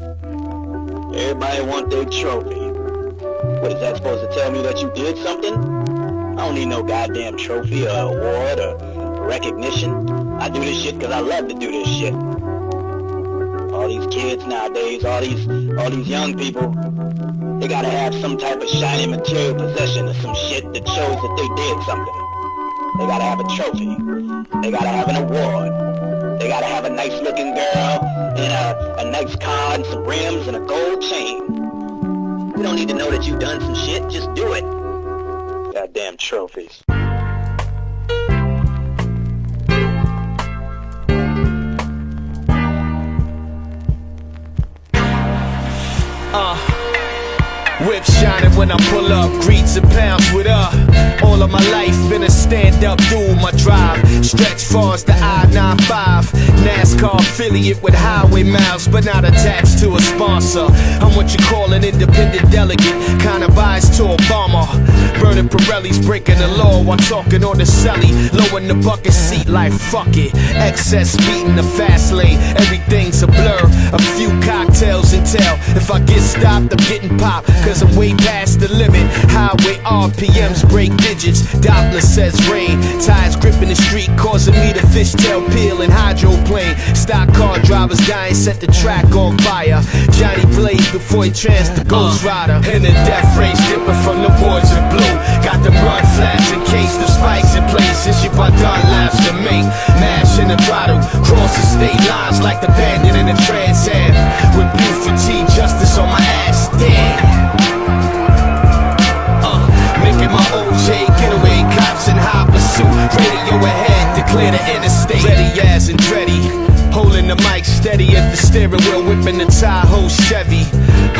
Everybody want their trophy. What, is that supposed to tell me that you did something? I don't need no goddamn trophy or award or recognition. I do this shit because I love to do this shit. All these kids nowadays, all these young people, they gotta have some type of shiny material possession or some shit that shows that they did something. They gotta have a trophy. They gotta have an award. They gotta have a nice looking girl and a nice car and some rims and a gold chain. You don't need to know that you've done some shit, just do it. Goddamn trophies. Whip shining when I pull up, greets and pounds with all of my life been a stand-up dude, my drive stretch far as the I-95. NASCAR affiliate with highway miles, but not attached to a sponsor. I'm what you call an independent delegate, kinda biased to Obama. Burning Pirellis, breaking the law while talking on the celly. Low in the bucket seat like fuck it. Excess speed in the fast lane, everything's a blur. A few cocktails and tell. If I get stopped, I'm getting popped, cause I'm way past the limit. Highway RPMs break digits. Doppler says rain. Tires gripping the street, causing me to fishtail peel and hydroplane. Stock car drivers dying, set the track on fire. Johnny Blaze before he trans the Ghost Rider. In the death race, dipping from the boards in blue. Got them run flats in case the spikes in places. You but done laughs to make. Mash in the throttle, cross the state lines like the bandit in the Trans Am. With Buford T justice on my ass, damn. Making my OJ getaway, cops in high pursuit. Radio ahead, declare the interstate. Ready as and dready, holding the mic steady at the steering wheel, whipping the Tahoe Chevy.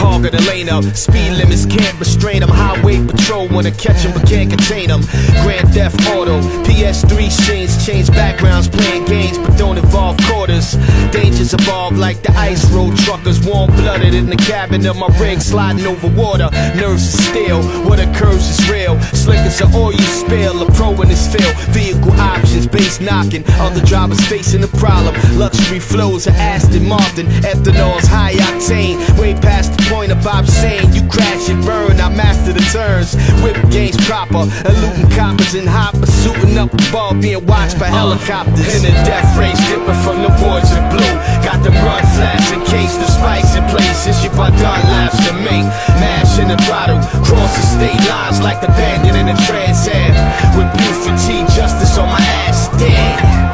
Hogger the lane up, speed limits can't restrain them. Highway patrol wanna catch them but can't contain them. Grand Theft Auto, PS3 scenes, change backgrounds, playing games but don't involve quarters. Dangers evolve like the ice road truckers, warm-blooded in the cabin of my rig, sliding over water. Nerves of steel, what occurs is real. Slick as an oil spill, a pro in this field. Vehicle options, bass knocking, other drivers facing the problem. Luxury flows of Aston Martin, ethanol's high octane, way past the point of obscene. You crash and burn, I master the turns. Whip games proper, eluding coppers in hoppers, suiting up the ball, being watched by helicopters. In a death race, dipping from the boards in blue. Got them run flats in case the spikes in places. You but done laughs to make. Mash in the throttle, cross the state lines like the bandit in the Trans Am. With Buford T justice on my ass, damn.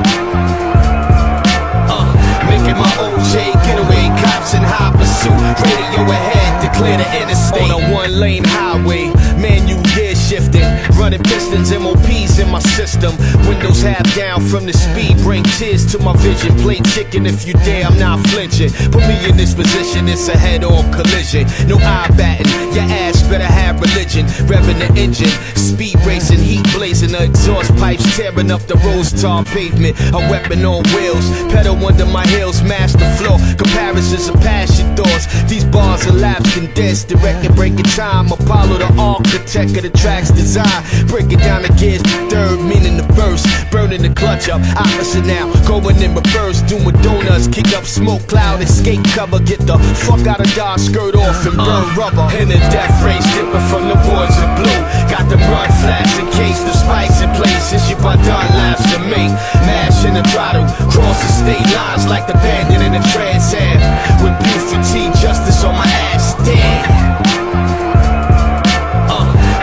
Making my OJ getaway, cops in high pursuit. Radio ahead, declare the interstate. On a one-lane highway, manual gear shifting, running pistons, MOPs in my system. Windows half down from the speed, bring tears to my vision. Play chicken if you dare, I'm not flinching. Put me in this position, it's a head-on collision. No eye batting, your ass better have religion. Revving the engine, speed racing, heat blazing, the exhaust pipes tearing up the rose-tar pavement. A weapon on wheels, pedal under my heels, smash the floor. Comparisons of passion thoughts. These bars are laps condensed, direct and breaking time. Apollo the architect of the track's design. Breaking down the gears to third, meaning the verse. Burning the clutch up, opposite now. Going in reverse, doing donuts. Kick up smoke cloud, escape cover. Get the fuck out of Dodge, skirt off and burn rubber. In a death race, dipping from the boards in blue. Got them run flats in case the spikes in places. You but done laughs to make. Mash in the throttle, cross the state lines like the bandit in the Trans Am. With Buford T justice on my ass, damn.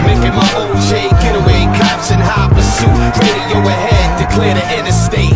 Making my OJ getaway, cops in high pursuit. Radio ahead, declare the interstate.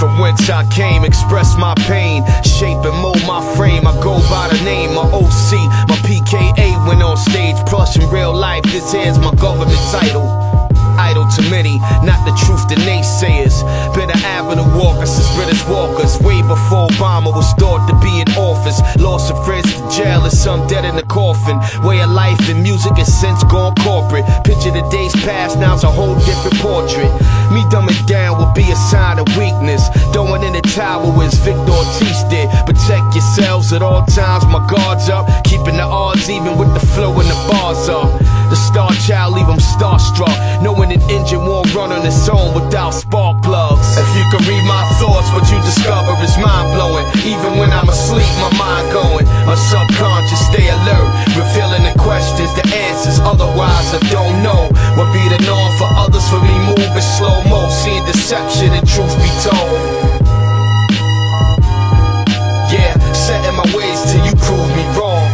From whence I came, express my pain, shape and mold my frame. I go by the name, my OC, my PKA went on stage, plus in real life, this this here's my government title. Idle to many, not the truth to naysayers. Been an avenue walker since British walkers. Way before Obama was thought to be in office. Lost some friends to jail and some dead in the coffin. Way of life and music has since gone corporate. Picture the days past, now it's a whole different portrait. Me dumbing down would be a sign of weakness. Throwing in the towel as Victor Ortiz did. Protect yourselves at all times, my guard's up. Keeping the odds even with the flow and the bars up. The star child leave them starstruck, knowing an engine won't run on its own without spark plugs. If you could read my thoughts, what you discover is mind-blowing. Even when I'm asleep, my mind going. My subconscious stay alert, revealing the questions, the answers. Otherwise I don't know what be the norm for others. For me moving slow-mo, seeing deception and truth be told. Yeah, setting my ways till you prove me wrong.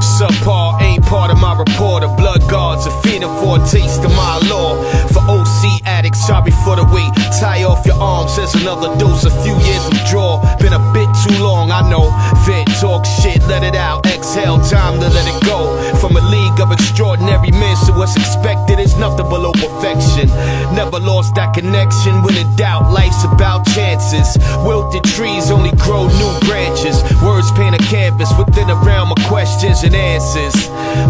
Subpar ain't part of my report. Of blood guards, a feeding for a taste of my law. For OC addicts, sorry for the wait. Tie off your arms, there's another dose. A few years withdraw, been a bit too long, I know. Vent, talk shit, let it out. Exhale, time to let it go. From a league of extraordinary men, so what's expected is nothing below perfection. Never lost that connection. When in doubt, life's about chances. Wilted trees only grow new branches. Words paint a canvas within a realm of questions and answers.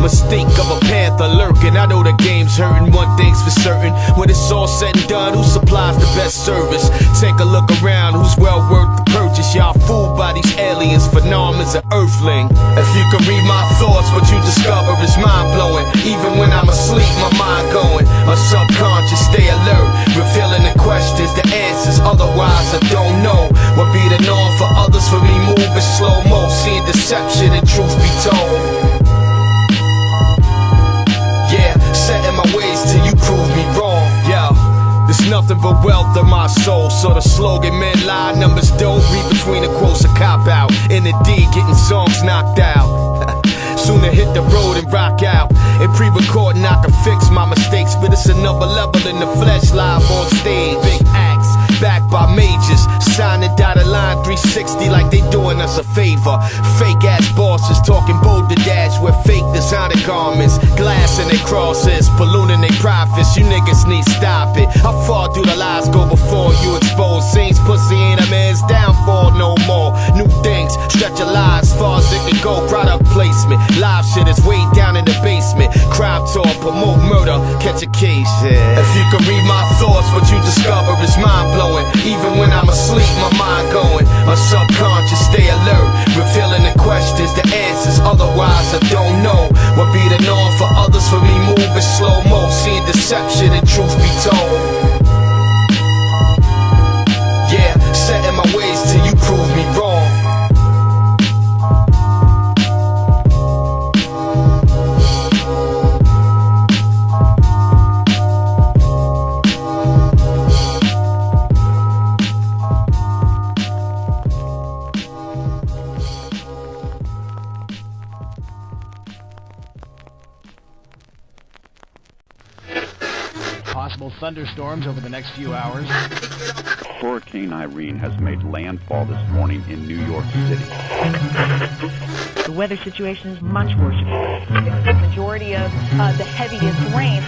Mistake of a panther lurking. I know the game's hurting, one thing's for certain. When it's all said and done, who supplies the best service? Take a look around, who's well worth the purchase? Y'all fooled by these aliens, phenomenon's an earthling. If you could read my thoughts, what you discover is mind-blowing. Even when I'm asleep, my mind going. My subconscious stay alert, revealing the questions, the answers. Otherwise I don't know what be the norm for others. For me moving slow-mo, seeing deception and truth be told. Yeah, setting my ways till you prove me wrong. Yeah, there's nothing but wealth in my soul. So the slogan, men lie, numbers don't read between the quotes, a cop out. In the D, getting songs knocked out. Sooner hit the road and rock out. In pre-recording I can fix my mistakes, but it's another level in the flesh, live on stage. Big acts, backed by majors, signing dotted line 360 like they doing us a favor. Fake ass bosses talking boulder dash with fake designer garments, glass in their crosses, ballooning their profits. You niggas need stop it. How far do the lies go before you expose? Saints pussy ain't a man's downfall no more. New things, stretch your lives far as it can go. Product placement, live shit is way down in the basement. Crime talk, promote murder, catch a case. Yeah. If you could read my thoughts, what you discover is mind-blowing. Even when I'm asleep, my mind going. My subconscious stay alert, revealing the questions, the answers. Otherwise I don't know what be the norm for others. For me moving slow-mo, seeing deception and truth be told. Yeah, setting my ways till you prove me wrong. Possible thunderstorms over the next few hours. Hurricane Irene has made landfall this morning in New York City. The weather situation is much worse. The majority of the heaviest rain.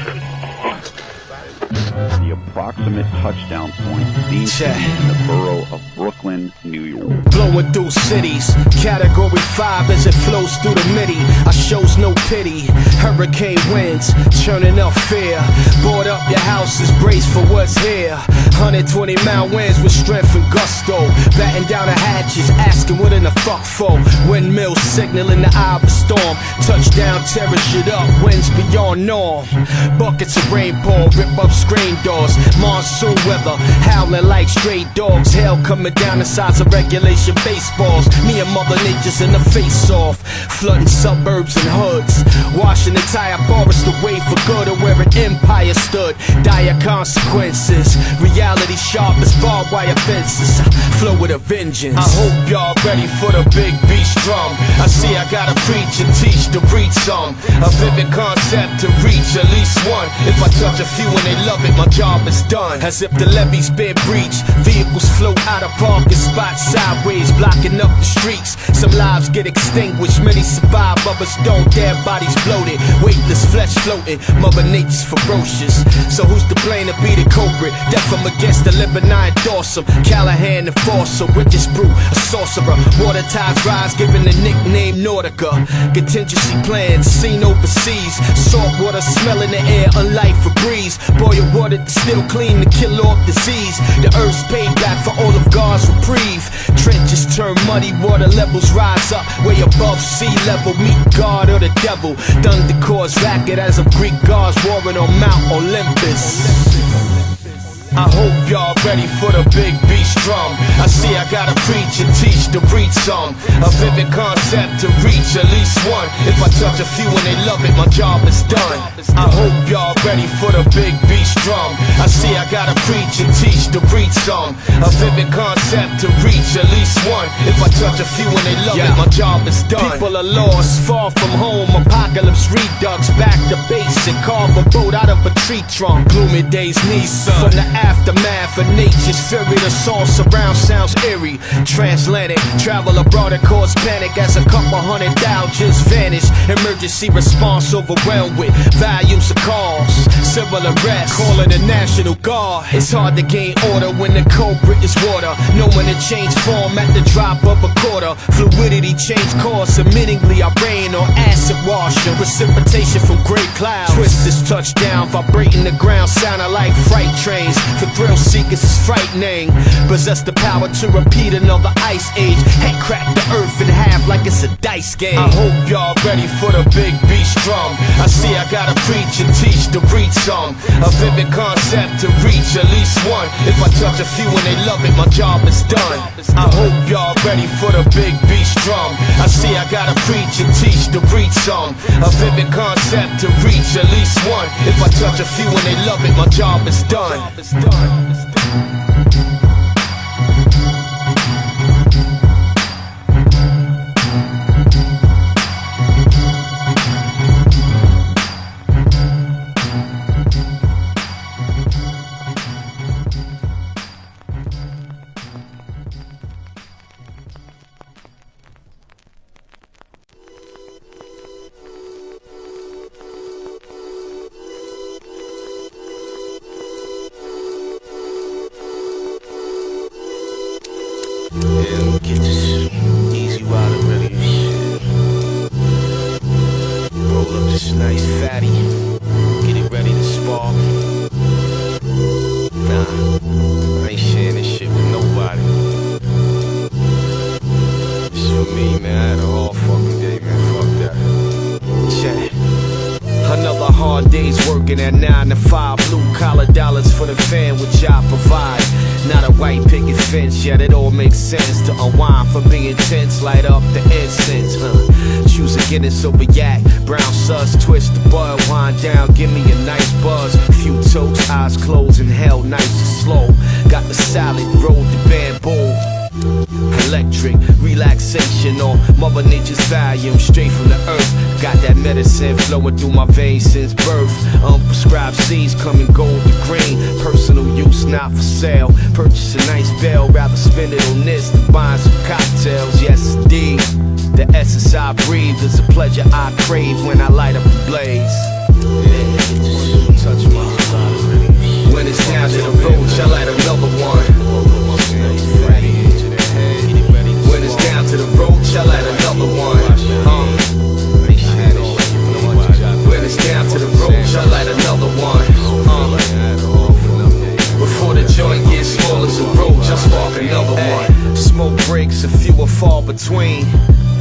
The approximate touchdown point seems to be in the borough of Brooklyn, New York. Blowing through cities, category 5 as it flows through the midi. I shows no pity, hurricane winds, churning up fear. Board up your houses, brace for what's here. 120 mile winds with strength and gusto. Batten down the hatches, asking what in the fuck for. Windmills signaling the eye of a storm. Touchdown, tearing shit up, winds beyond norm. Buckets of rainfall, rip up screen doors. Monsoon weather, howling like stray dogs. Hell coming down the size of regulation baseballs. Me and Mother Nature's in the face off. Flooding suburbs and hoods. Washing entire forest away for good of where an empire stood. Dire consequences. Reality sharp as barbed wire fences. Flow with a vengeance. I hope y'all ready for the big beast drum. I see I gotta preach and teach to reach some. A vivid concept to reach at least one. If I touch a few and they love it, my job is done. As if the levee's been breached, vehicles float out of parking spots sideways, blocking up the streets. Some lives get extinguished, many survive, others don't. Dead bodies bloated, weightless flesh floating. Mother Nature's ferocious, so who's to blame to be the culprit? Death from against the living, I endorse him. Callahan enforcer, witness brew, a sorcerer. Water tides rise, given the nickname Nautica. Contingency plans seen overseas. Salt water smell in the air, unlike Febreze. Boil water to still clean to kill off disease. The earth's payback for all of God's reprieve. Trenches turn muddy, water levels rise up way above sea level. Meet God or the devil. Thunder cause racket as of Greek gods warring on Mount Olympus. I hope y'all ready for the big beast drum. I see I gotta preach and teach to reach some. A vivid concept to reach at least one. If I touch a few and they love it, my job is done. I hope y'all ready for the big beast drum. I see I gotta preach and teach to reach some. A vivid concept to reach at least one. If I touch a few and they love it, my job is done. People are lost, far from home. Apocalypse redux, back to basic. Carve a boat out of a tree trunk. Gloomy days need sun. From the aftermath of nature's fury, the song surround sounds eerie. Transatlantic, travel abroad and cause panic as a couple hundred down just vanished. Emergency response overwhelmed with volumes of calls. Civil arrest, calling the National Guard. It's hard to gain order when the culprit is water. Knowing to change form at the drop of a quarter. Fluidity change course, admittingly I rain on acid washing. Precipitation from gray clouds. Twist this touchdown, vibrating the ground, sounding like freight trains. For thrill seekers is frightening. Possess the power to repeat another ice age. Head crack the earth in half like it's a dice game. I hope y'all ready for the big beast drum. I see I gotta preach and teach to reach some. A vivid concept to reach at least one. If I touch a few and they love it, my job is done. I hope y'all ready for the big beast drum. I see I gotta preach and teach to reach some. A vivid concept to reach at least one. If I touch a few and they love it, my job is done. Yeah, get this easy rider ready and shit. Roll up this nice fatty. Get it ready to spar. Nah, I ain't sharing this shit with nobody. This is for me, man. I had a hard fucking day, man. Fuck that. Check. Another hard day's working at 9 to 5. Blue collar dollars for the fan, which I provide. Not a white picket fence, yet it all makes sense to unwind from being tense, light up the incense, Choose a Guinness over yak, brown sus, twist the bud, wind down, give me a nice buzz. Few toasts, eyes closed and held nice and slow. Got the salad, rolled the bamboo. Electric relaxation on Mother Nature's volume, straight from the earth. Got that medicine flowing through my veins since birth. Unprescribed seeds coming gold to green. Personal use, not for sale. Purchase a nice bell, rather spend it on this than buying some cocktails. Yes, indeed. The essence I breathe is a pleasure I crave when I light up the blaze. Yeah, touch my side. When it's down to the road, I light another one. When it's down to the road, I light another one. When it's down to the road, I light another one. Before the joint gets small as a roach, I spark another one. Smoke breaks, a few are far between.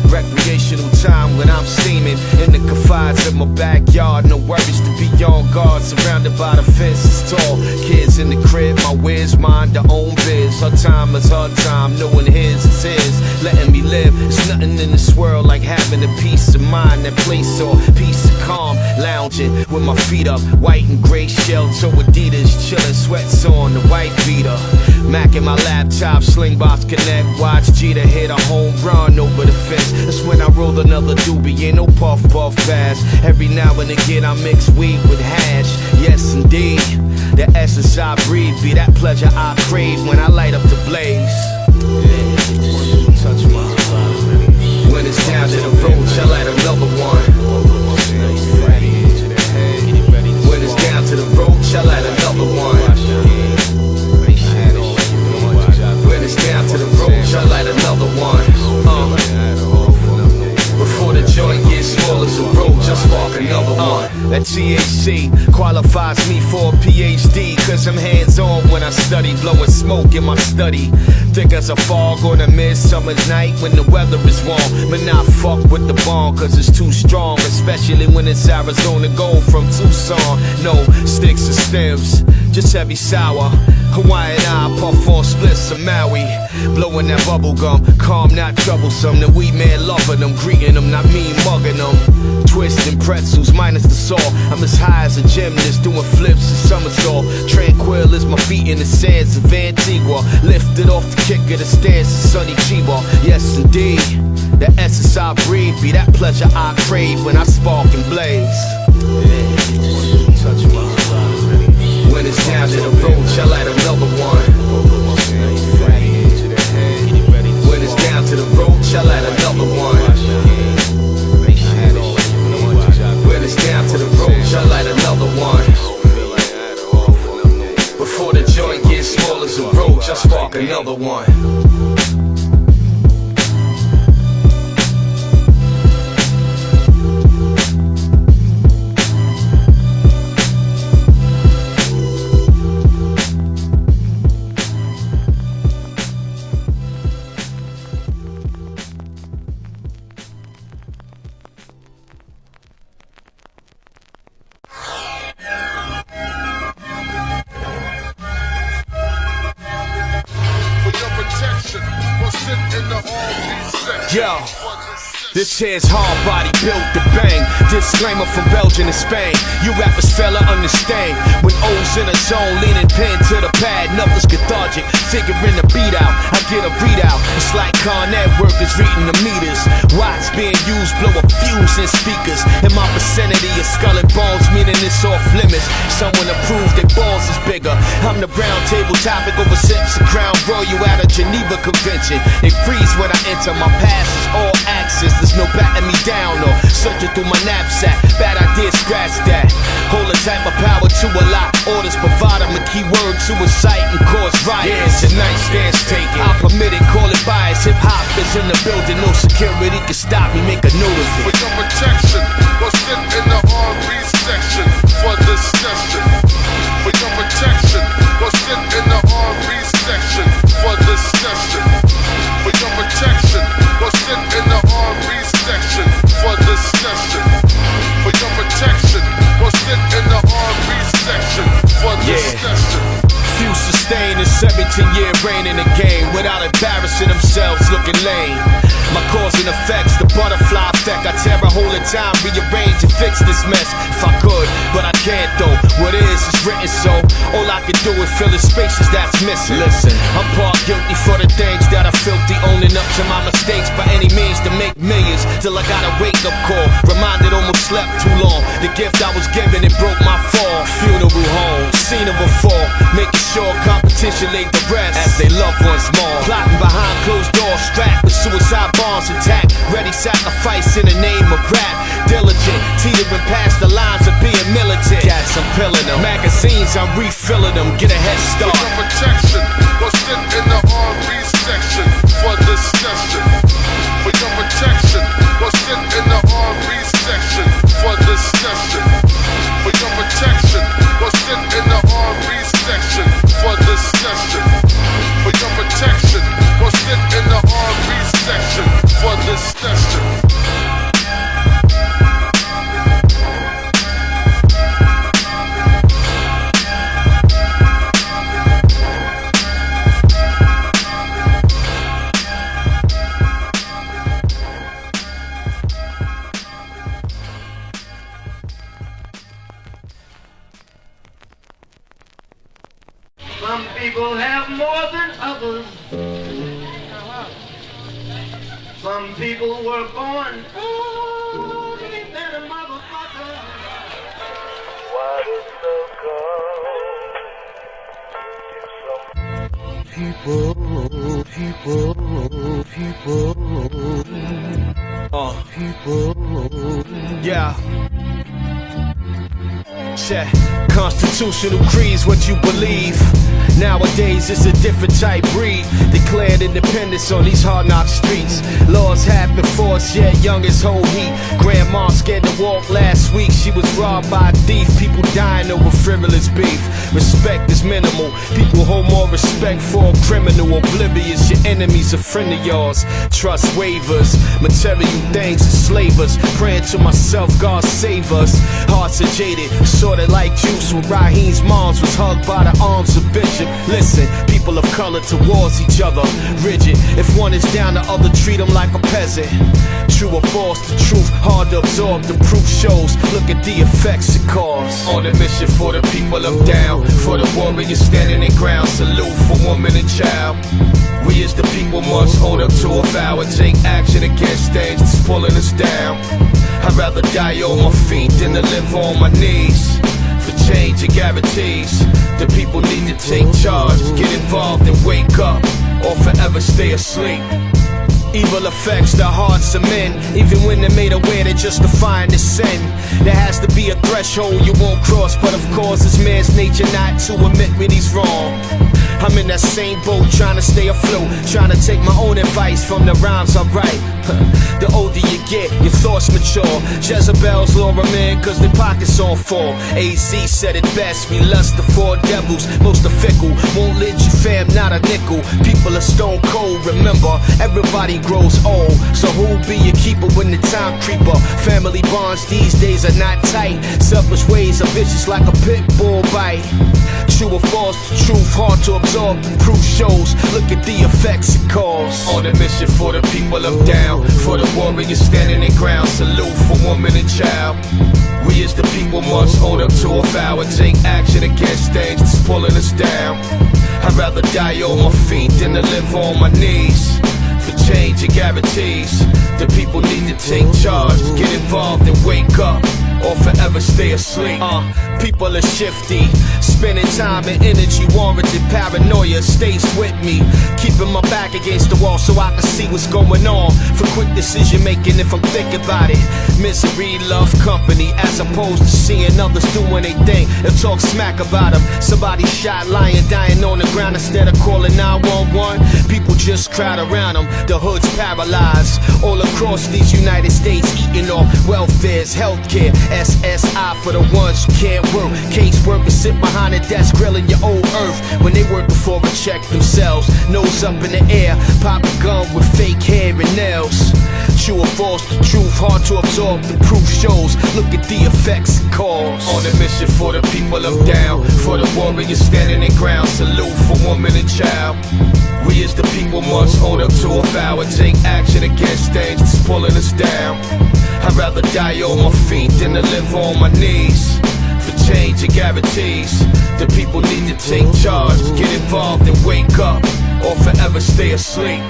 Recreational time when I'm steaming in the confines of my backyard. No worries to be on guard, surrounded by the fences tall. Kids in the crib, my whiz, mind their own biz. Her time is her time, knowing his is his. Letting me live, there's nothing in this world like having a peace of mind. That place or peace of calm, lounging with my feet up, white and gray shell toe Adidas, chillin', sweats on, the white beater. Mac in my laptop, slingbox connect, watch Jeter hit a home run over the fence. That's when I rolled another doobie, ain't no puff pass. Every now and again I mix weed with hash, yes indeed. The essence I breathe be that pleasure I crave when I light up the blaze. Touch my when it's down to the road, I light another one. When it's down to the road, I light another one. When it's down to the road, I light another one. Before the joint gets small as a road, just spark another one. That THC qualifies me for a PhD, cause I'm hands-on when I study, blowing smoke in my study. Thick as a fog on a midsummer's night when the weather is warm. But not fuck with the bomb cause it's too strong, especially when it's Arizona gold from Tucson. No sticks or stems, just heavy sour. Hawaiian eye, puff on splits of Maui. Blowing that bubble gum, calm, not troublesome. The weed man loving them, greeting them, not me mugging them. Twisting pretzels minus the salt. I'm as high as a gymnast, doing flips and somersault. Tranquil as my feet in the sands of Antigua. Lifted off the kick of the stairs of sunny Chiba. Yes indeed, the essence I breathe be that pleasure I crave when I spark and blaze. Touch my when it's down to the road, I light another one. When it's down to the road, I light another one. When it's down to the road, I light another one. Before the joint gets small as a road, I spark another one. Yo, this here's hard body built to bang. Disclaimer from Belgium and Spain. You rappers fella understand. When O's in a zone, leaning pen to the pad, nothing's cathartic. Figuring the beat out, I get a readout. It's like Con Ed workers reading the meters. Watts being used, blow a fuse in speakers. In my vicinity of skull and bones, meaning it's off limits. Someone approved that balls is bigger. I'm the round table topic over sips of Crown Royal at a Geneva convention. They freeze when I enter, my past is all access. There's no batting me down or searching through my knapsack. Bad idea, scratch that. Hold a type of power to a lot. Orders provide them a keyword to a site and cause riots. Yeah, tonight stands taken. I permit it, call it bias. Hip hop is in the building, no security can stop me. Make a note of it. For your protection, go sit in the R&B section for this session. For your protection, go sit in the R&B section for this session. For your protection, go sit in the R&B section for this session. For your protection, go sit in the R&B section for this session. Few sustain a 17-year reign in the game without embarrassing themselves looking lame. My cause and effects, the butterfly effect. I tear a hole in time, rearrange and fix this mess if I could, but I can't though. What is written, so all I can do is fill the spaces that's missing. Listen, I'm part guilty for the things that are filthy, owning up to my mistakes by any means to make millions. Till I got a wake-up call, reminded almost slept too long. The gift I was given, it broke my fall. Funeral home, scene of a fall, making sure competition laid the rest as they love ones more. Plotting behind closed doors, strapped with suicide bombs intact. Ready sacrifice in the name of rap. Diligent, teetering past the lines of being militant. Gas, I'm pilling them. Magazines, I'm refilling them. Get a head start. For your protection, go sit in the R&B section for this session. For your protection, go sit in the R&B section for this session. For your protection, go sit in the R&B section for this session. For your protection, go sit in the R&B section for this session. Some people have more than others. Some people were born only than a motherfucker. Why does love Yeah. Check. Constitutional creed's what you believe. Nowadays it's a different type breed. Declared independence on these hard knock streets. Laws have been forced, yet young as whole heat. Grandma scared to walk last week. She was robbed by a thief. People dying over frivolous beef. Respect is minimal. People hold more respect for a criminal. Oblivious, your enemy's a friend of yours. Trust waivers. Material things enslave us. Praying to myself, God save us. Hearts are jaded, sorta like juice. When Raheem's moms was hugged by the arms of Bishop. Listen, people of color towards each other, rigid. If one is down, the other treat them like a peasant. True or false, the truth hard to absorb. The proof shows, look at the effects it causes. On a mission for the people of down, for the warriors standing their ground. Salute for woman and child. We as the people must hold up to a vow and take action against things that's pulling us down. I'd rather die on my feet than to live on my knees. For change and guarantees, the people need to take charge, get involved and wake up, or forever stay asleep. Evil affects the hearts of men, even when they're made aware they're justifying the sin. There has to be a threshold you won't cross, but of course it's man's nature not to admit when he's wrong. I'm in that same boat trying to stay afloat, trying to take my own advice from the rhymes I write. The older you get, your thoughts mature. Jezebel's lure them in cause their pockets on full. AZ said it best, we lust the four devils. Most are fickle, won't lend you fam, not a nickel. People are stone cold, remember, everybody grows old. So who'll be your keeper when the time creeper? Family bonds these days are not tight. Selfish ways are vicious like a pit bull bite. True or false, the truth hard to absorb. The proof shows, look at the effects it causes. On a mission for the people of down, for the warriors standing their ground. Salute for woman and child. We as the people must hold up to a vow and take action against things that's pulling us down. I'd rather die on my feet than to live on my knees. For change and guarantees, the people need to take charge, get involved and wake up, or forever stay asleep. People are shifty, spending time and energy warranted. Paranoia stays with me, keeping my back against the wall so I can see what's going on. For quick decision making if I'm thinking about it. Misery, love, company, as opposed to seeing others doing their thing and talk smack about them. Somebody shot, lying, dying on the ground instead of calling 911. People just crowd around them, the hood's paralyzed. All across these United States, eating off welfares, healthcare, SSI for the ones who can't work. Caseworkers sit behind a desk grilling your old earth when they work before a check themselves. Nose up in the air, pop a gun with fake hair and nails. True or false, the truth hard to absorb. The proof shows, look at the effects it causes. On a mission for the people of down, for the warriors standing their ground. Salute for woman and child. We as the people must hold up to a vow and take action against things that's pulling us down. I'd rather die on my feet than to live on my knees. For change and guarantees, the people need to take charge, get involved and wake up, or forever stay asleep.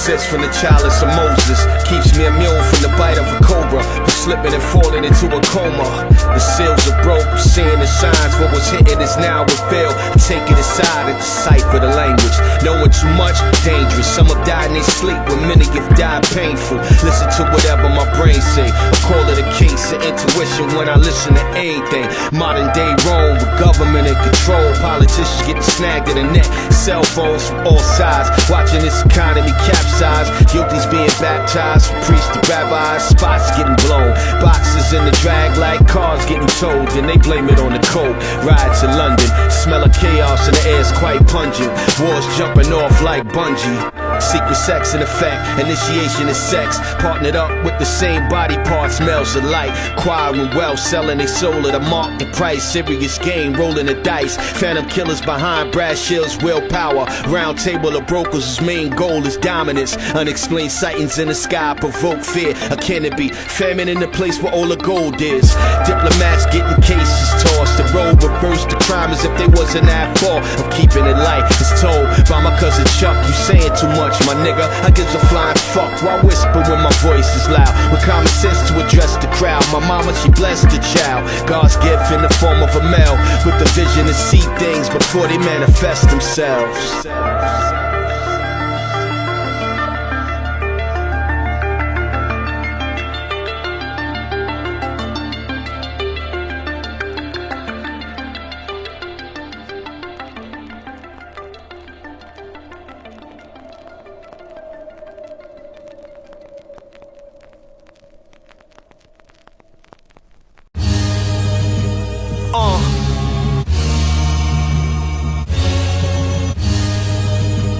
Sits from the chalice of Moses, keeps me immune from the bite of a cobra, from slipping and falling into a coma. The seals are broke, seeing the signs. What was hidden is now revealed. Take it aside and decipher the language. Knowing too much, dangerous. Some have died in their sleep, when many have died painful. Listen to whatever my brain say. I call it a case of intuition when I listen to anything. Modern day Rome with government in control. Politicians getting snagged in the neck. Cell phones from all sides, watching this economy capsize. Guilty's being baptized from priests to rabbis. Spots getting blown, boxes in the drag like cars getting towed, then they blame it on the cold. Ride to London, smell of chaos and the air's quite pungent. Wars jumping off like bungee. Secret sex in effect, initiation is sex. Partnered up with the same body parts, smells alike. Acquiring wealth, selling they soul at a mark the price. Serious game, rolling the dice. Phantom killers behind brass shields, willpower. Round table of brokers whose main goal is dominance. Unexplained sightings in the sky provoke fear. A canopy, famine in the place where all the gold is. Diplomats getting cases tossed. The road reversed the crime as if they wasn't at fault of keeping it light. It's told by my cousin Chuck, you saying too much, my nigga. I gives a flying fuck. Why whisper when my voice is loud? With common sense to address the crowd. My mama, she blessed the child. God's gift in the form of a male with the vision to see things before they manifest themselves.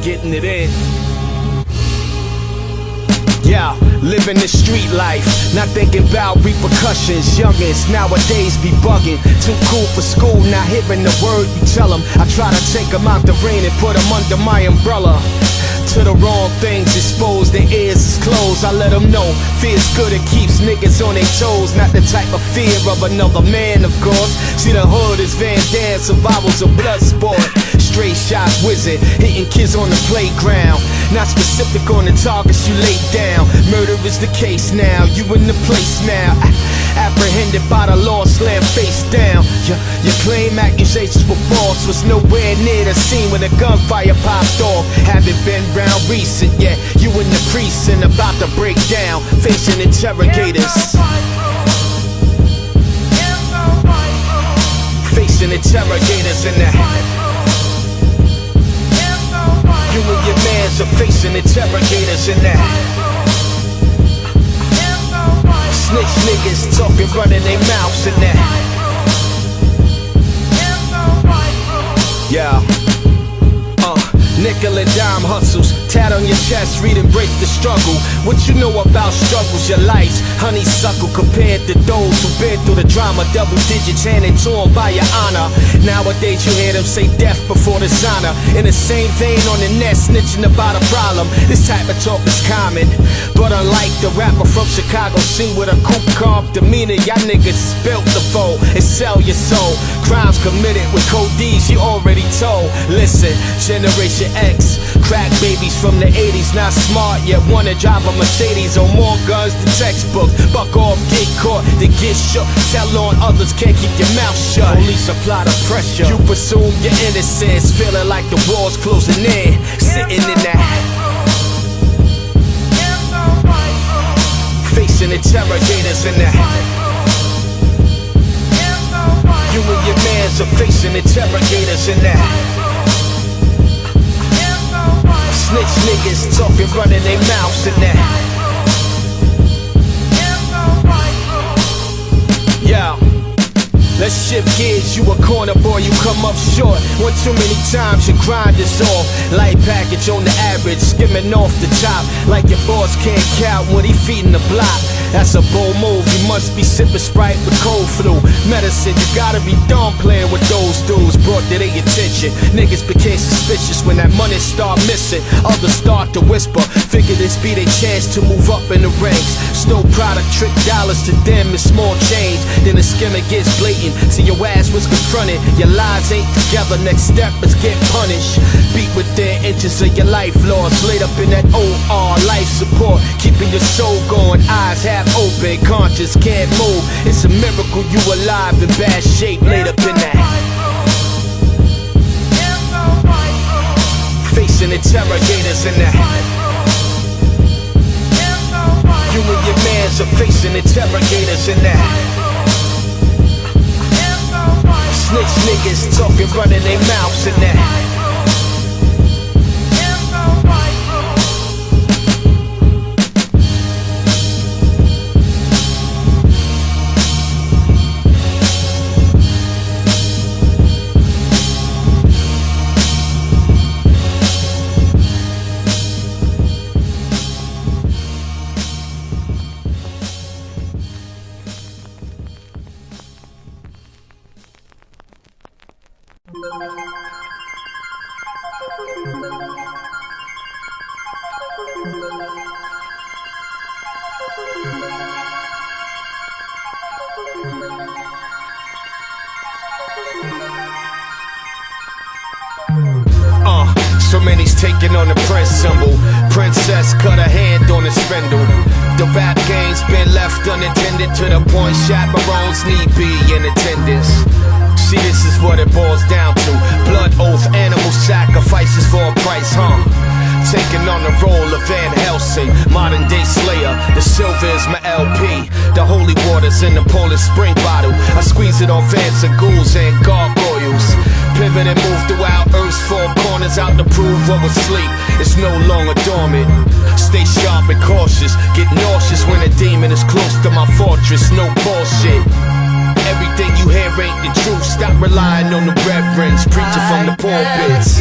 Getting it in. Yeah, living the street life, not thinking about repercussions. Youngins nowadays be bugging, too cool for school, not hearing the word you tell them. I try to take them out the rain and put them under my umbrella. To the wrong things exposed, their ears is closed. I let them know, fear's good, it keeps niggas on their toes. Not the type of fear of another man, of course. See the hood is Van Damme, survival's a blood sport. Straight shots whizzing, hitting kids on the playground. Not specific on the targets you lay down. Murder is the case now, you in the place now. Apprehended by the law, slam face down. Your claim accusations were false, was nowhere near the scene when the gunfire popped off. Haven't been round recent yet, you in the precinct about to break down, facing interrogators. Facing interrogators in that. You and your mans are facing interrogators in that. Snitch niggas talking, running their mouths in that. Yeah. Nickel and dime hustles, tat on your chest, read and break the struggle. What you know about struggles, your life's honeysuckle compared to those who've been through the drama. Double digits handed to them by your honor. Nowadays you hear them say death before dishonor. In the same vein on the net, snitching about a problem. This type of talk is common, but unlike the rapper from Chicago, seen with a coupe calm demeanor, y'all niggas is built to fold and sell your soul. Crimes committed with cold D's, you already told. Listen, Generation X, crack babies from the 80s, not smart yet wanna drive a Mercedes on more guns than textbooks. Buck off, get caught, then get shook. Tell on others, can't keep your mouth shut. Police apply the pressure, you presume your innocence, feeling like the walls closing in, sitting in that. Facing interrogators in that. You and your mans are facing interrogators in that. Snitch niggas talking, running their mouths in that. Yeah. Let's shift gears, you a corner boy, you come up short. One too many times, your grind is off. Light package on the average, skimming off the top. Like your boss can't count when he feeding the block. That's a bold move, you must be sipping Sprite with cold flu. Medicine, you gotta be done playing with those dudes. Brought to their attention, niggas became suspicious when that money start missing. Others start to whisper, figure this be their chance to move up in the ranks. Stole product, trick dollars to them in small change. Then the skimmer gets blatant, see your ass was confronted. Your lies ain't together, next step is get punished. Beat within inches of your life lost, laid up in that OR, life support. Keeping your soul going, eyes half open, conscious can't move. It's a miracle you alive in bad shape, laid up in that. Facing interrogators in that. You and your mans are facing interrogators in that. Snitch niggas talking, running their mouths in that. So many's taking on the prince symbol. Princess cut her hand on the spindle. The rap game's been left unattended to the point chaperones need be in attendance. See, this is what it boils down to. Blood oath, animal sacrifices for a price, huh? Taking on the role of Van Helsing, modern day slayer. The silver is my LP. The holy water's in the Polish spring bottle. I squeeze it on vans and ghouls and gargoyles. Pivot and move throughout Earth's four corners out to prove what was sleep. It's no longer dormant. Stay sharp and cautious. Get nauseous when a demon is close to my fortress. No bullshit. Everything you hear ain't the truth. Stop relying on the reverends preaching from the pulpits.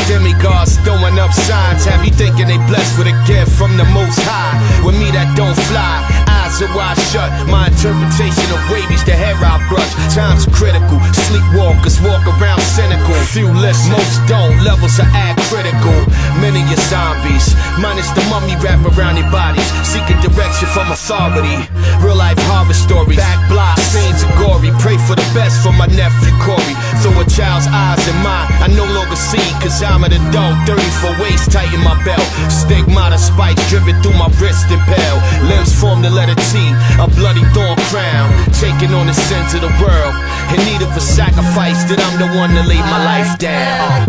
Demigods throwing up signs, have you thinking they blessed with a gift from the Most High? With me that don't fly, eyes are wide shut. My interpretation of wavies, the hair I brush. Times are critical, sleepwalkers walk around cynical. Few listen, most don't, levels are act critical. Many are zombies, minus the mummy wrap around their bodies. Seeking direction from authority, real life horror stories. Back block, scenes are gory. Pray for the best for my nephew Corey. Through a child's eyes and mine, I no longer see, cause I'm an adult. 34 waist, tighten my belt. Stigmata spikes driven through my wrist and bell. Limbs form the letter T, a bloody thorn crown. Taking on the sins of the world, in need of a sacrifice that I'm the one to lay my life down.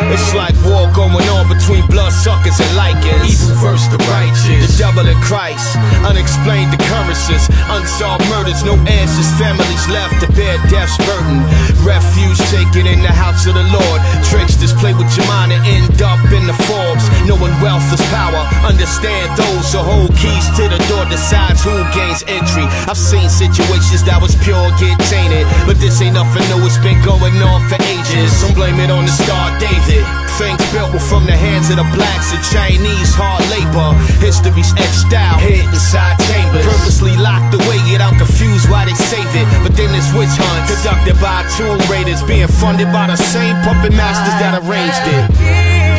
It's like war going on between bloodsuckers and lichens. Evil versus the righteous, the devil in Christ. Unexplained occurrences, unsolved murders, no answers. Families left to bear death's burden. Refuge taken in the house of the Lord. Tricksters play with your mind and end up in the Forbes. Knowing wealth is power, understand those who hold keys to the door decides who gains entry. I've seen situations that was pure get tainted, but this ain't nothing new, it's been going on for ages. Some blame it on the Star David. Things built were from the hands of the blacks and Chinese hard labor. History's etched out, hid inside chambers. Purposely locked away, yet I'm confused why they save it. But then this witch hunt, conducted by tomb raiders, being funded by the same puppet masters that arranged it.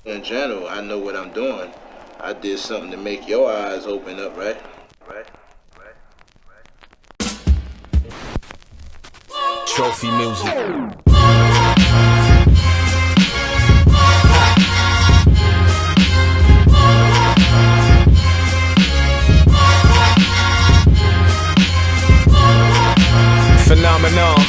In general, I know what I'm doing. I did something to make your eyes open up, right? Trophy music. Phenomenon.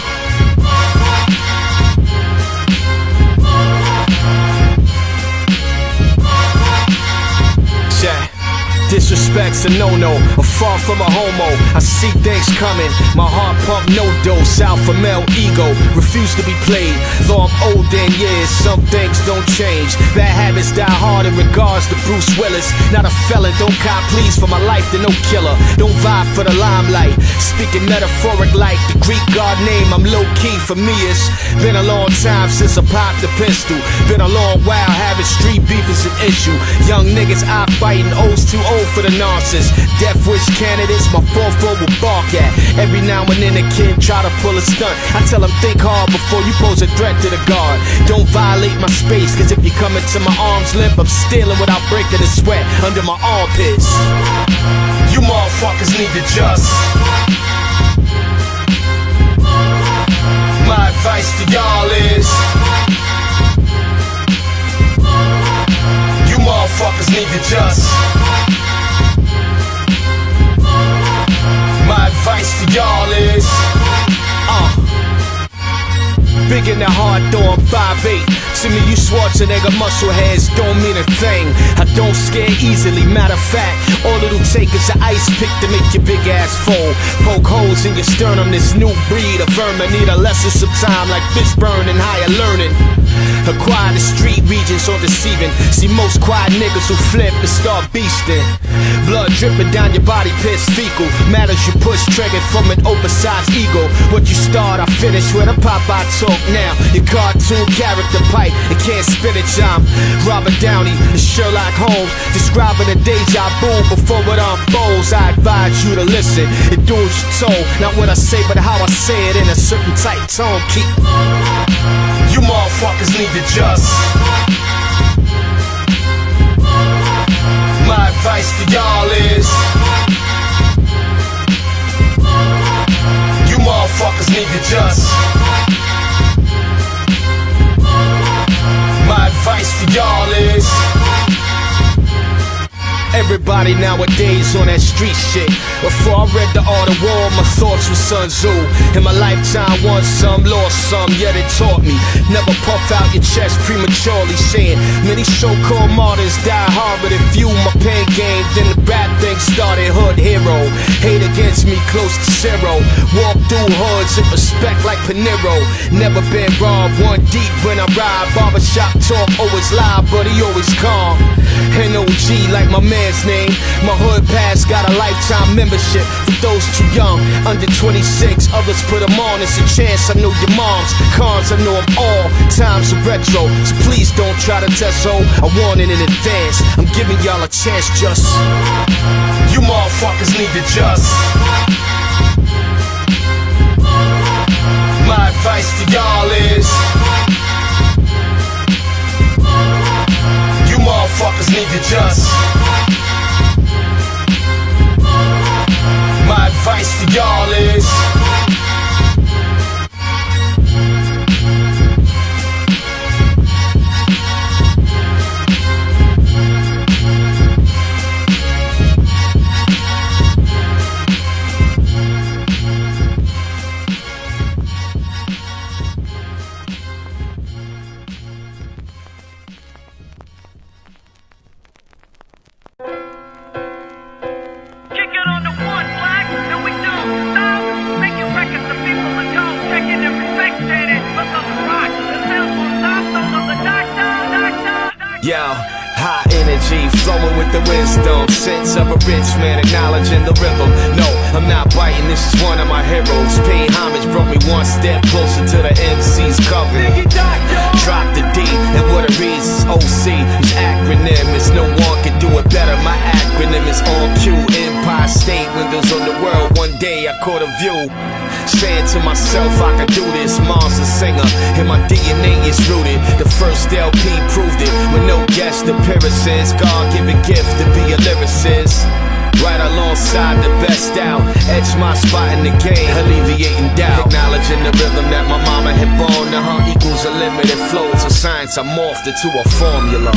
Disrespect's a no-no, I'm far from a homo. I see things coming, my heart pump no dose. Alpha male ego, refuse to be played. Though I'm old in years, some things don't change. Bad habits die hard in regards to Bruce Willis. Not a felon, don't cop pleas for my life to no killer. Don't vibe for the limelight, speaking metaphoric like the Greek god name. I'm low-key for me, it's been a long time since I popped the pistol. Been a long while having street beef is an issue. Young niggas out fighting, O's too old for the nonsense. Death wish candidates, my fourth row will bark at. Every now and then a kid try to pull a stunt. I tell him think hard before you pose a threat to the guard. Don't violate my space, cause if you come into my arm's length, I'm stealing without breaking the sweat under my armpits. You motherfuckers need to just advice to y'all is, you motherfuckers need to just. My advice to y'all is, big in the heart though I'm 5'8". To me you Schwarzenegger muscle heads don't mean a thing. I don't scare easily, matter of fact, all it'll take is an ice pick to make your big ass fold. Poke holes in your sternum, this new breed of vermin need a lesson sometime, like fish burn and higher learning. Acquire the street regions or deceiving. See most quiet niggas who flip and start beasting. Blood dripping down your body, piss fecal. Matters you push triggered from an oversized ego. What you start, I finish with a Popeye talk now. Your cartoon character pipe, it can't spit it, I'm Robert Downey and Sherlock Holmes, describing a deja vu before it unfolds. I advise you to listen and do as you're told. Not what I say, but how I say it in a certain tight tone. Keep. You motherfuckers need to just. My advice to y'all is, you motherfuckers need to just. My advice to y'all is, everybody nowadays on that street shit. Before I read The Art of War, my thoughts were Sun Tzu. In my lifetime, won some, lost some, yet it taught me never puff out your chest prematurely, saying many so-called martyrs die hard, but if you my pen game, then the rap thing started. Hood hero, hate against me close to zero. Walk through hoods and respect like Panero. Never been robbed, one deep when I ride. Barbershop talk always live, but he always calm. NOG like my man's name. My hood pass got a lifetime membership for those too young, under 26. Others put them on, it's a chance. I know your moms, cons, I know them all. Times are retro, so please don't try to test ho. I want it in advance, I'm giving y'all a chance just. You motherfuckers need to just. My advice to y'all is, you motherfuckers need to just. My advice to y'all is, yo, high energy, flowing with the wisdom, sense of a rich man, acknowledging the rhythm. No, I'm not biting, this is one of my heroes. Paying homage brought me one step closer to the MC's cover. Drop the D, and what it reads is OC. His acronym is no one can do it better. My acronym is on cue. Empire State, windows on the world. One day I caught a view, saying to myself I could do this. Mom's a singer, and my DNA is rooted. The first LP proved it, with no guest appearances. God-given gift to be a lyricist, right alongside the best out. Etch my spot in the game, alleviating doubt. Acknowledging the rhythm that my mama had born to her equals unlimited flows of science. I morphed into a formula.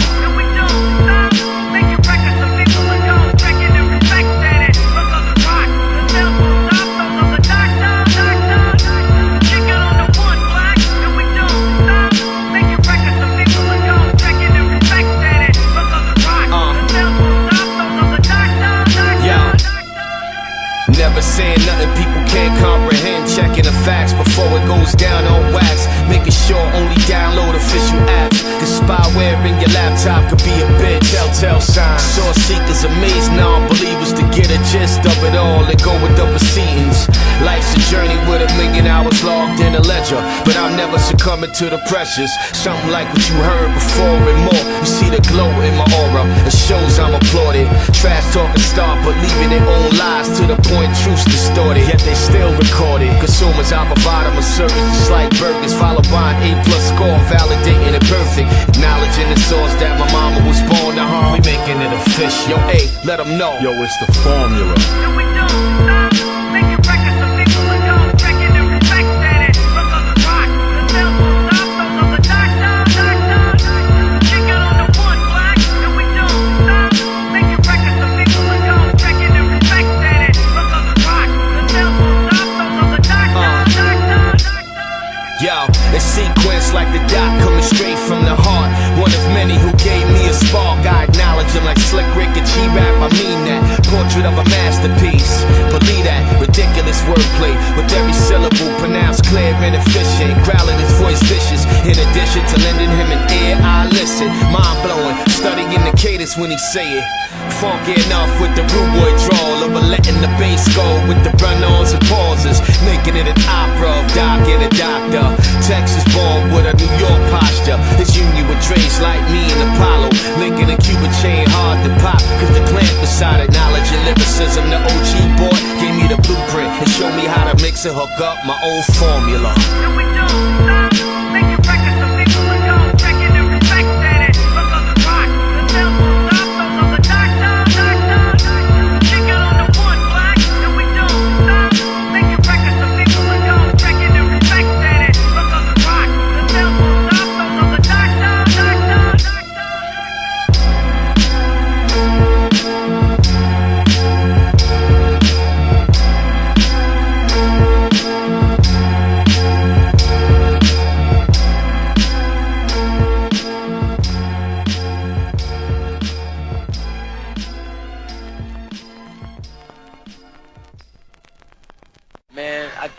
Never saying nothing people can't comprehend. Checking the facts before it goes down on wax. Making sure only download official apps, cause spyware in your laptop could be a bitch. Telltale signs. Source seekers amaze non-believers to get a gist of it all and go with the proceedings. Life's a journey with 1,000,000 hours logged in a ledger, but I'm never succumbing to the pressures. Something like what you heard before and more. You see the glow in my aura, it shows I'm applauded. Trash talking start believing their own lies to the point truth's distorted, yet they still record it. Consumers, I provide them a service just like burgers, followed by an A+ score, validating it perfect. Acknowledging the source that my mama was born to harm. We making it official. Yo, A, let them know. Yo, it's the formula. opposite of a masterpiece. Believe that, ridiculous wordplay with every syllable pronounced clear and efficient. Growling his voice vicious. In addition to lending him an ear, I listen. Mind blowing, studying the cadence when he say it. Funky enough with the rude boy drawl, over letting the bass go with the run-ons and pauses, making it an opera of Doc and a doctor. Texas born with a New York posture. His union with Dre's like me and Apollo. Lincoln and Cuba chain hard to pop, cause the clamp beside it. Knowledge and lyricism, the OG boy gave me the blueprint and showed me how to mix and hook up my own formula.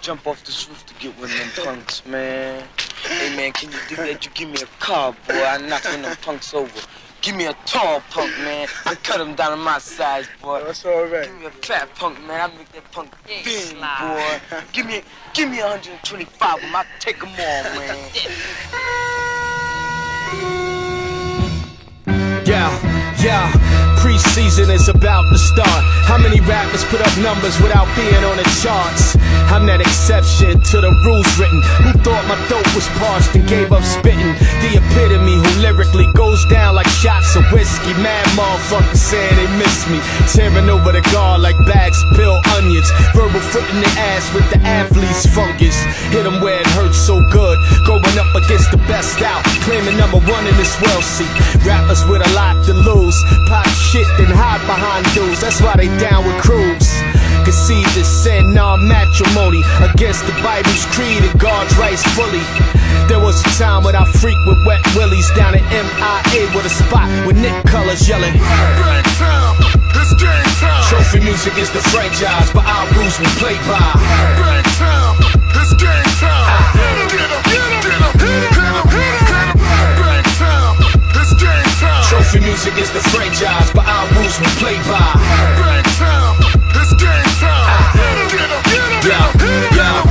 Jump off this roof to get one of them punks, man. Hey, man, can you do that? You give me a car, boy. I knock one of them punks over. Give me a tall punk, man. I cut him down to my size, boy. That's all right. Give me a fat punk, man. I make that punk thin, boy. Give me 125 of them. I take them all, man. Yeah. Preseason is about to start. How many rappers put up numbers without being on the charts? I'm that exception to the rules written. Who thought my throat was parched and gave up spitting? The epitome who lyrically goes down like shots of whiskey. Mad motherfuckers saying they miss me. Tearing over the guard like bags of peeled onions. Verbal foot in the ass with the athlete's fungus. Hit them where it hurts so good. Going up against the best out. Claiming #1 in this world seat. Rappers with a lot to lose. Pop shit then hide behind dudes. That's why they down with crews. Conceive this sin, non-matrimony against the Bible's creed and God's rights fully. There was a time when I freaked with wet willies down at MIA with a spot with Nick Colors yelling. Bang time, it's game time. Trophy music is the franchise, but our rules we play by. Bang time, it's game time. Get up, get up, get up, hit up, hit up. Bang time, it's game time. Trophy music is the franchise, but our rules we play by. Bang time, it's game time. Get up, get up, get up.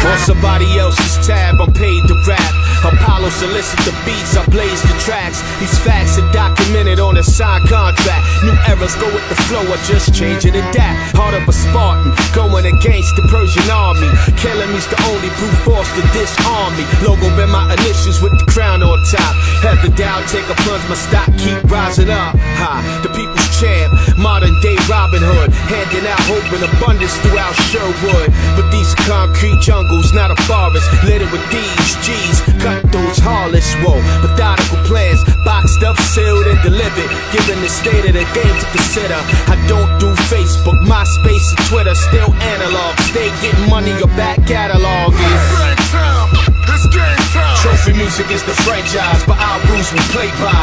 On somebody else's tab, I'm paid to rap. Apollo solicit the beats, I blaze the tracks. These facts are documented on a signed contract. New eras go with the flow, I just change it to that. Heart of a Spartan, going against the Persian army. Killing me's the only brute force to disarm me. Logo been my initials with the crown on top. Head down, take a plunge, my stock keep rising up. The people's champ, modern day Robin Hood. Handing out hope and abundance throughout Sherwood. But these are concrete jungles, not a forest. Littered with these G's, cut those harlots. Whoa, methodical plans, boxed up, sealed and delivered. Given the state of the game to consider. I don't do Facebook, MySpace and Twitter. Still analog, stay getting money, your back catalog is. Bang time, it's game time. Trophy music is the franchise, but our rules we play by.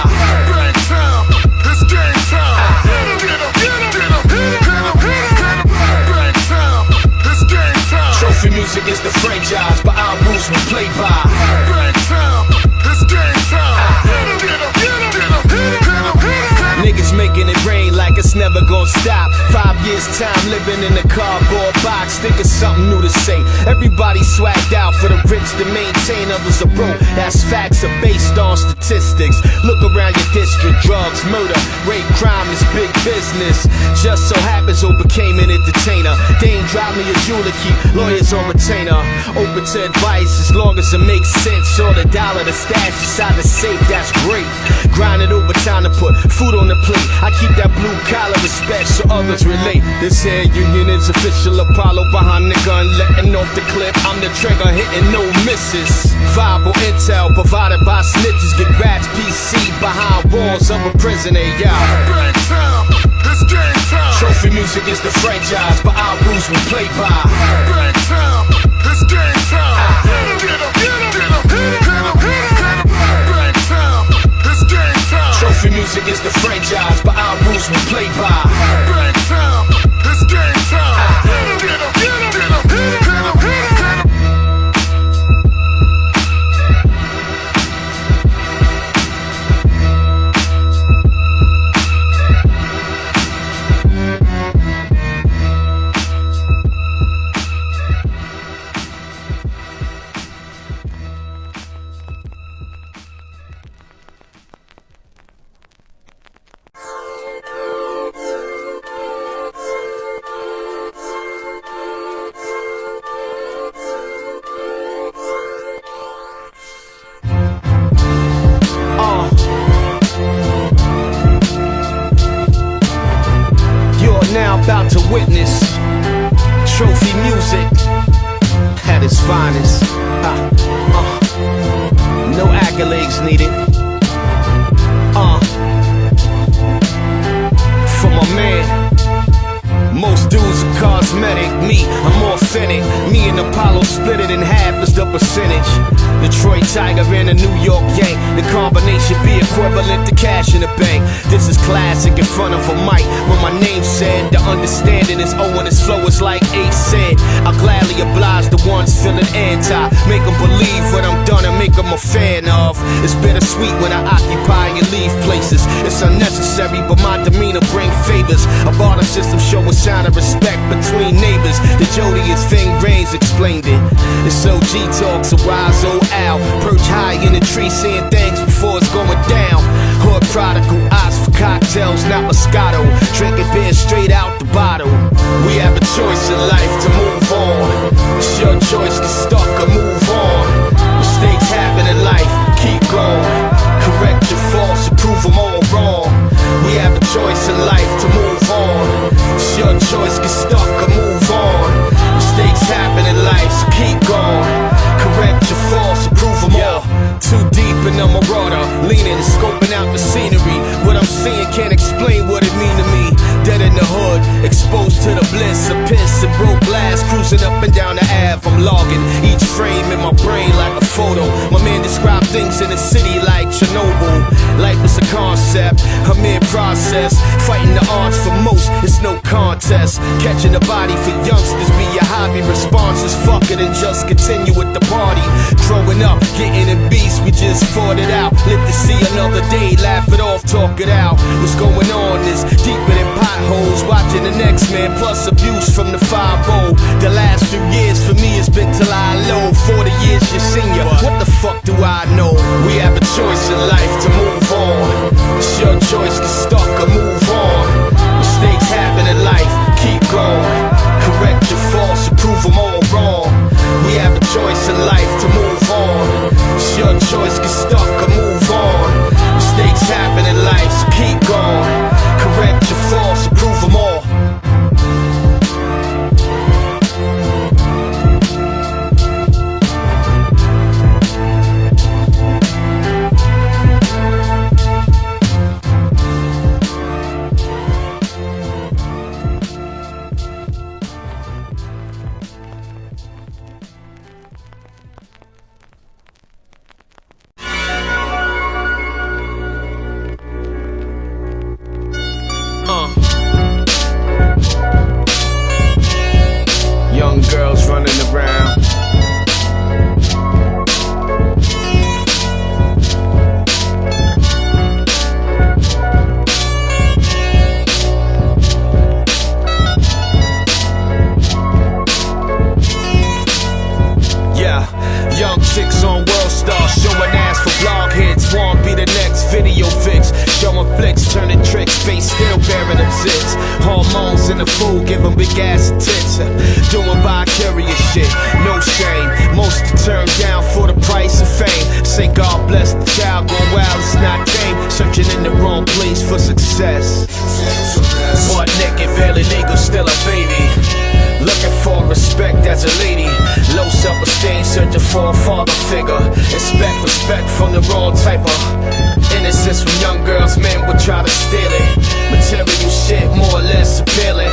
Bang time, it's game time. Get up, get up, get up, hit up, hit up. Bang time, it's game time. Trophy music is the franchise, but our rules we play by. Bang time, it's game time. Get up, get up, get up, hit up, hit up. Niggas making it rain like it's never gonna stop. 5 years time living in a cardboard box. Think of something new to say. Everybody swagged out for the rich to maintain, others are broke. That's facts are based on statistics. Look around your district, drugs, murder, rape, crime is big business. Just so happens who became an entertainer. They ain't drop me a jeweler, keep lawyers on retainer. Open to advice as long as it makes sense. Or the dollar, the stash inside the safe, that's great. Grinding overtime to put food on the plate. I keep that blue collar respect so others relate. This here union is official. Apollo behind the gun, letting off the clip. I'm the trigger, hitting no misses. Viable intel provided by snitches. Get rats PC behind walls of a prison, y'all. Bang time, it's game time. Trophy music is the franchise, but our rules we play by. Bang time, it's game time. Get up, get up, get up, hit up, hit up. Bang time, it's game time. Trophy music is the franchise, but our rules we play by. Bang time, witness. Trophy music at its finest. No accolades needed. For my man. Most dudes are cosmetic, me, I'm authentic. Me and Apollo split it in half is the percentage. Detroit Tiger and a New York Yank. The combination be equivalent to cash in the bank. This is classic in front of a mic. When my name said, the understanding is O and its flow is like Ace said. I'll gladly oblige the ones feeling anti. Make them believe what I'm done and make them a fan of. It's bittersweet when I occupy and leave places. It's unnecessary, but my demeanor bring favors. A barter system show a sign of respect between neighbors. The Jodiest Ving Rhames explained it. It's OG talk, so wise old Al. Perch high in the tree, seeing things before it's going down. Hood prodigal, eyes for cocktails, not Moscato. Drinking beer straight out the bottle. We have a choice in life to move on. It's your choice, get stuck or move on. Mistakes happen in life, keep going. Correct your faults and prove them all wrong. We have a choice in life to move on. It's your choice, get stuck or move on. Mistakes happen in life, so keep going. Correct your faults and prove them all. Too deep in the marauder, leaning, scoping out the scenery. What I'm seeing can't explain what it mean to me. Dead in the hood, exposed to the bliss of piss and broke glass, cruising up and down the Ave. I'm logging each frame in my brain like a photo. My man described things in the city like Chernobyl. Life is a concept, a mere process. Fighting the odds for most, it's no contest. Catching the body for youngsters be your hobby. Response is fuck it and just continue with the party. Growing up, getting in beats, we just fought it out. Live to see another day, laugh it off, talk it out. What's going on is deeper than potholes. Watching the next man, plus abuse from the 5-0. The last few years for me has been till I low. 40 years your senior, what the fuck do I know? We have a choice in life to move on. It's your choice, get stuck or move on. Mistakes happen in life, keep going. Correct your faults and prove them all wrong. We have a choice in life to move on. It's your choice, get stuck or move on. Mistakes happen in life, so keep going. Correct your faults and prove them all. Young girls running around. Yeah, young chicks on World Star showing ass for blog hits. Won't be the next video fix. Showing flicks, turning tricks, face still bearing them zits. Hormones in the food, give them big ass tits. Doing bi-curious shit, no shame. Most to turn down for the price of fame. Say God bless the child, going wild, it's not game. Searching in the wrong place for success. Butt naked, barely legal, still a baby. Looking for respect as a lady. Low self-esteem, searching for a father figure. Expect respect from the wrong type of innocence from young girls, men would try to steal it. Material shit, more or less appealing.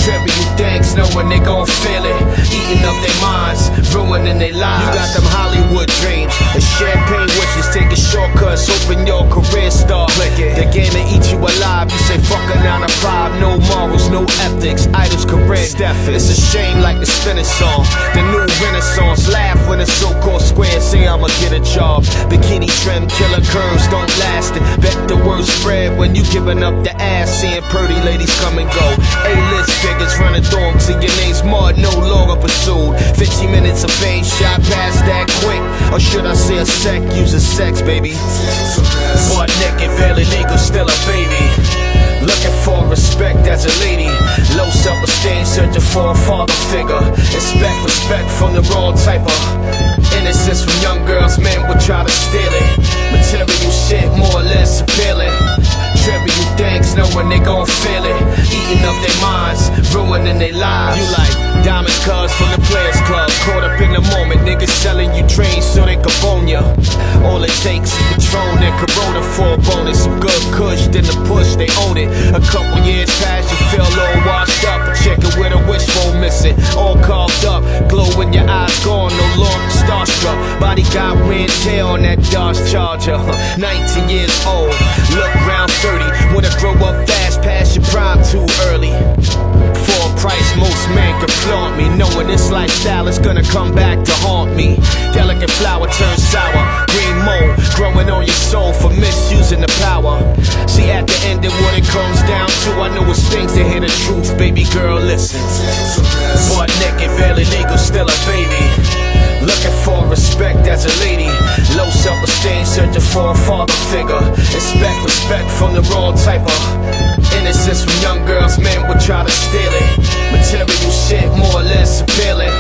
Trivial things, knowing they gon' feel it. Eating up their minds, ruining their lives. You got them Hollywood dreams and champagne wishes. Taking shortcuts, hoping your career start clicking. The game to eat you alive. You say fuck a 9 to 5, no morals, no ethics. Idols career death. It's a shame like the spinning song. The new renaissance. Laugh when the so-called square say I'ma get a job. Bikini trim, killer curves don't last it. Bet the word spread when you giving up the ass. Seeing pretty ladies come and go. A-list figures running through them till your name's mud, no longer pursued. 15 minutes of fame, shot past that quick. Or should I say a sec, using sex, baby. Butt naked, barely legal, still a baby. Looking for respect as a lady. Low self-esteem, searching for a father figure. Expect respect from the wrong type of innocence from young girls, men would try to steal it. Material shit, more or less appealing. Trivial things, knowing they gon' feel it. Eating up their minds, ruining ruining their lives. You like diamond cuz from the Players Club, caught up in the moment. Niggas selling you dreams so they can bone ya. All it takes is Patron and Corona for a bonus. Some good kush, then the push, they own it. A couple years past, you feel all washed up. A chicken with a wishbone missing, all carved up. Glow in your eyes gone, no longer starstruck. Body got wind tail on that Dodge Charger. 19 years old, look round 30. Wanna grow up fast, past your prime too early. For a price most men can flaunt me, knowing this lifestyle is gonna come back to haunt me. Delicate flower turns sour, green mold growing on your soul for misusing the power. See, at the end of what it comes down to, I know it stings to hear the truth. Baby girl, listen. Butt naked, barely legal, still a baby. Looking for respect as a lady. Low self-esteem, searching for a father figure. Expect respect from the wrong type of innocence from young girls, men would try to steal it. Material shit, more or less appealing.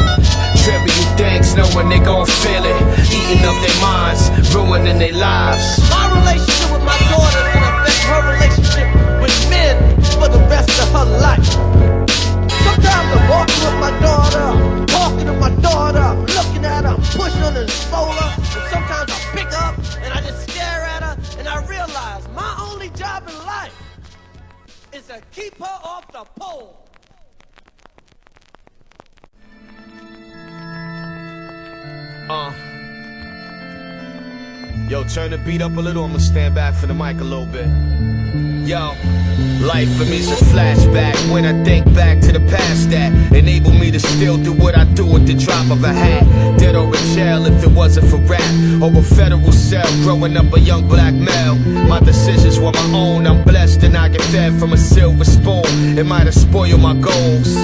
Trivial things, knowing they gon' feel it. Eating up their minds, ruining their lives. My relationship with my daughter is gonna affect her relationship with men for the rest of her life. Sometimes I'm walking with my daughter, talking to my daughter, I'm looking at her, I'm pushing on the stroller, and sometimes I pick up and I just stare at her and I realize my only job in life is to keep her off the pole. Yo, turn the beat up a little, I'ma stand back for the mic a little bit. Yo, life for me's a flashback when I think back to the past that enable me to still do what I do at the drop of a hat. Dead or in jail if it wasn't for rap, or a federal cell growing up a young black male. My decisions were my own, I'm blessed and I get fed from a silver spoon. It might have spoiled my goals.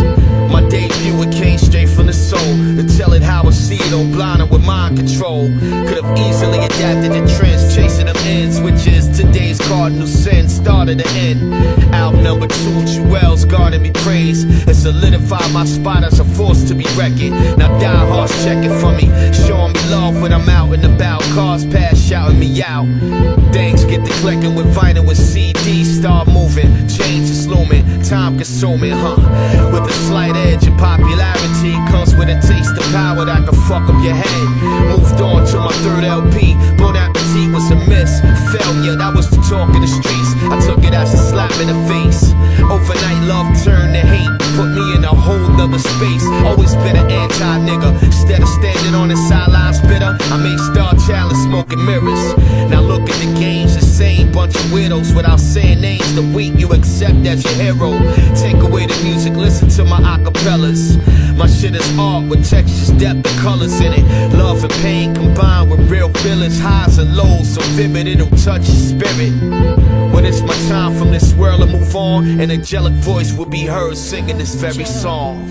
My debut, it came straight from the soul. To tell it how I see it, on blinded with mind control. Could have easily adapted the trends, chasing them ends, which is today's cardinal sin. Started to end. Album number 2, Jewels garnered me praise. It solidified my spot as a force to be reckoned. Now die horse checking for me, showing me love when I'm out and about. Cars pass shouting me out. Things get to clicking with vinyl and CD. Start moving, change is looming, time consuming, with a slight edge of popularity comes with a taste of power that can fuck up your head. Moved on to my 3rd LP. Bon Appetit was a miss, failure, that was the talk in the streets. I took it as a slap in the face. Overnight love turned to hate, put me in a whole nother space. Always been an anti-nigga, instead of standing on the sidelines bitter, I made Star Challenge smoking mirrors. Now look at the games, the same bunch of weirdos without saying names. The weight you accept as your hero. Take away the music, listen to my acapellas. My shit is art with textures, depth and colors in it. Love and pain combined with real feelings, highs and lows, so vivid it'll touch your spirit. When it's my time from this world to move on, an angelic voice will be heard singing this very song.